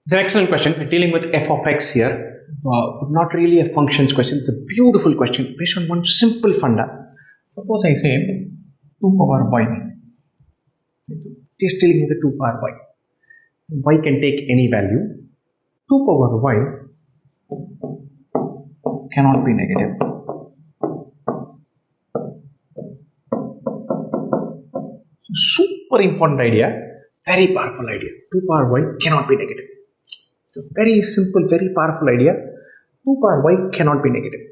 It's an excellent question. We're dealing with f of x here, but not really a functions question. It's a beautiful question based on one simple funda. Suppose I say 2 power y. Just dealing with the 2 power y. Y can take any value. 2 power y cannot be negative. Super important idea, very powerful idea. 2 power y cannot be negative. It's a very simple, very powerful idea. 2 power y cannot be negative.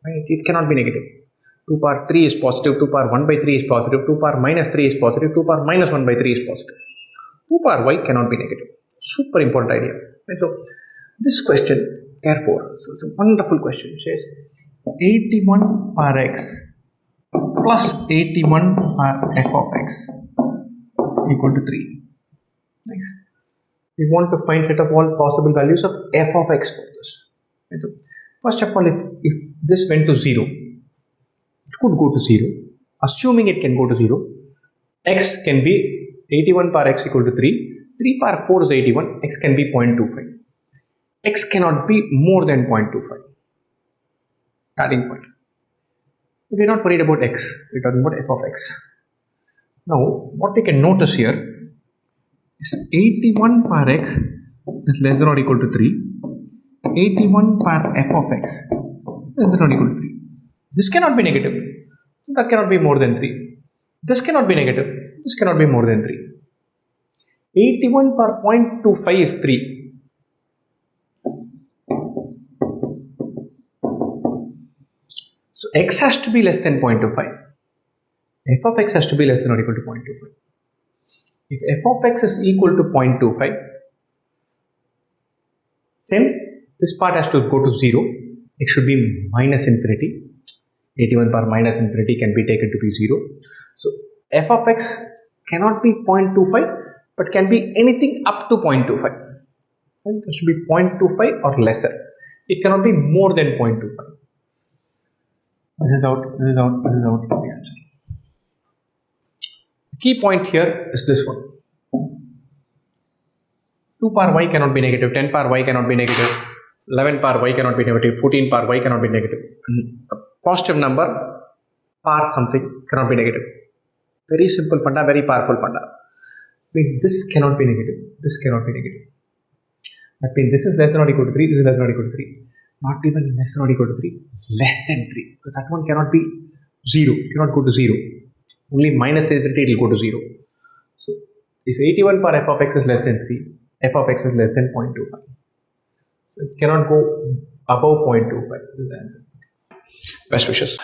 Right? It cannot be negative. 2 power 3 is positive, 2 power 1 by 3 is positive, 2 power minus 3 is positive, 2 power minus 1 by 3 is positive. 2 power y cannot be negative. Super important idea. Right? So, this question, therefore, so it's a wonderful question. It says 81 power x plus 81 power f of x equal to 3. Nice. We want to find set of all possible values of f of x for this. Right? So, first of all, if this went to 0, it could go to 0. Assuming it can go to 0, x can be 81 power x equal to 3. 3 power 4 is 81, x can be 0.25. X cannot be more than 0.25. Starting point. We're not worried about x, we're talking about f of x. Now, what we can notice here is 81 power x is less than or equal to 3. 81 power f of x is less than or equal to 3. This cannot be negative. That cannot be more than 3. This cannot be negative. This cannot be more than 3. 81 per 0.25 is 3. So x has to be less than 0.25. F of x has to be less than or equal to 0.25. If f of x is equal to 0.25, then this part has to go to 0. It should be minus infinity. 81 power minus infinity can be taken to be 0. So f of x cannot be 0.25 but can be anything up to 0.25. Right? It should be 0.25 or lesser. It cannot be more than 0.25. This is out, this is out, this is out, the answer. The key point here is this one. 2 power y cannot be negative, 10 power y cannot be negative, 11 power y cannot be negative, 14 power y cannot be negative. A positive number power something cannot be negative. Very simple funda, very powerful funda. I mean, this cannot be negative, this cannot be negative. That means this is less than or equal to 3, this is less than or equal to 3. Not even less than or equal to 3, less than 3. Because that one cannot be 0, cannot go to 0. Only minus infinity it will go to 0. So, if 81 per f of x is less than 3, f of x is less than 0.25. So, it cannot go above 0.25. This is the answer. Best wishes.